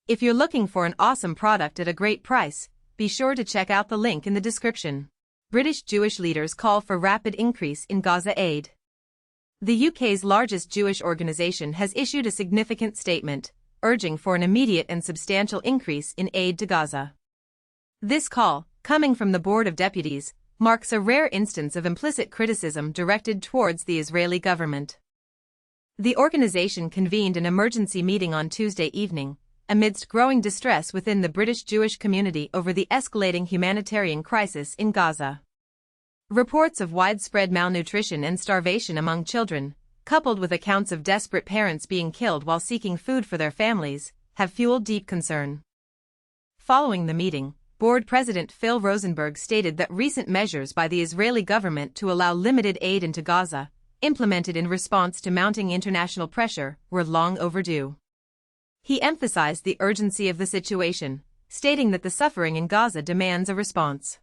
If you're looking for an awesome product at a great price, be sure to check out the link in the description. British Jewish leaders call for rapid increase in Gaza aid. The UK's largest Jewish organisation has issued a significant statement, urging for an immediate and substantial increase in aid to Gaza. This call, coming from the Board of Deputies, marks a rare instance of implicit criticism directed towards the Israeli government. The organisation convened an emergency meeting on Tuesday evening, amidst growing distress within the British Jewish community over the escalating humanitarian crisis in Gaza. Reports of widespread malnutrition and starvation among children, coupled with accounts of desperate parents being killed while seeking food for their families, have fueled deep concern. Following the meeting, Board President Phil Rosenberg stated that recent measures by the Israeli government to allow limited aid into Gaza, implemented in response to mounting international pressure, were long overdue. He emphasized the urgency of the situation, stating that the suffering in Gaza demands a response.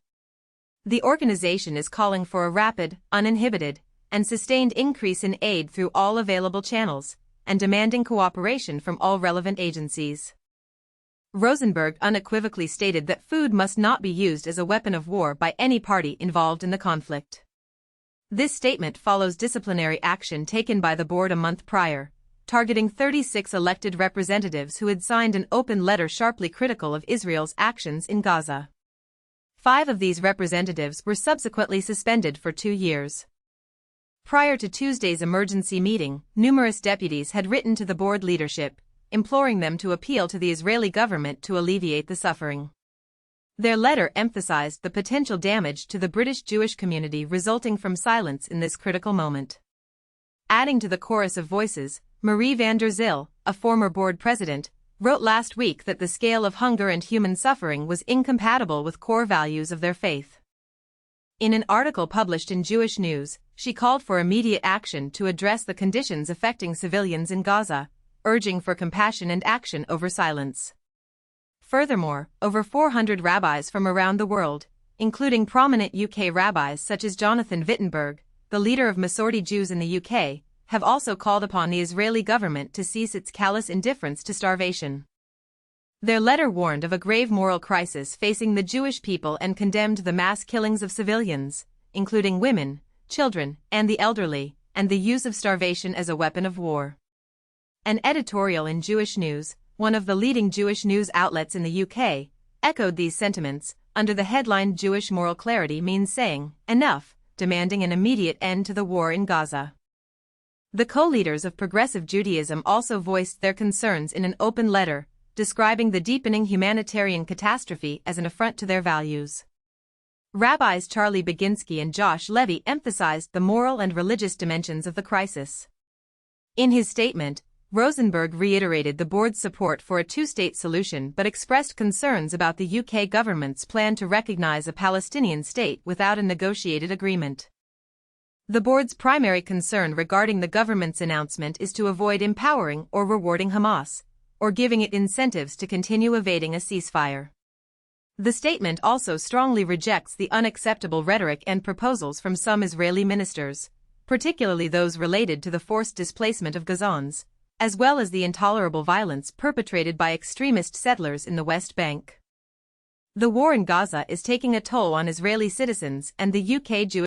The organization is calling for a rapid, uninhibited, and sustained increase in aid through all available channels, and demanding cooperation from all relevant agencies. Rosenberg unequivocally stated that food must not be used as a weapon of war by any party involved in the conflict. This statement follows disciplinary action taken by the board a month prior, targeting 36 elected representatives who had signed an open letter sharply critical of Israel's actions in Gaza. 5 of these representatives were subsequently suspended for 2 years. Prior to Tuesday's emergency meeting, numerous deputies had written to the board leadership, imploring them to appeal to the Israeli government to alleviate the suffering. Their letter emphasized the potential damage to the British Jewish community resulting from silence in this critical moment. Adding to the chorus of voices, Marie van der Zyl, a former board president, wrote last week that the scale of hunger and human suffering was incompatible with core values of their faith. In an article published in Jewish News, she called for immediate action to address the conditions affecting civilians in Gaza, urging for compassion and action over silence. Furthermore, over 400 rabbis from around the world, including prominent UK rabbis such as Jonathan Wittenberg, the leader of Masorti Jews in the UK, have also called upon the Israeli government to cease its callous indifference to starvation. Their letter warned of a grave moral crisis facing the Jewish people and condemned the mass killings of civilians, including women, children, and the elderly, and the use of starvation as a weapon of war. An editorial in Jewish News, one of the leading Jewish news outlets in the UK, echoed these sentiments, under the headline "Jewish Moral Clarity Means Saying Enough," demanding an immediate end to the war in Gaza. The co-leaders of Progressive Judaism also voiced their concerns in an open letter, describing the deepening humanitarian catastrophe as an affront to their values. Rabbis Charlie Baginski and Josh Levy emphasized the moral and religious dimensions of the crisis. In his statement, Rosenberg reiterated the board's support for a two-state solution but expressed concerns about the UK government's plan to recognize a Palestinian state without a negotiated agreement. The board's primary concern regarding the government's announcement is to avoid empowering or rewarding Hamas, or giving it incentives to continue evading a ceasefire. The statement also strongly rejects the unacceptable rhetoric and proposals from some Israeli ministers, particularly those related to the forced displacement of Gazans, as well as the intolerable violence perpetrated by extremist settlers in the West Bank. The war in Gaza is taking a toll on Israeli citizens, and the UK Jewish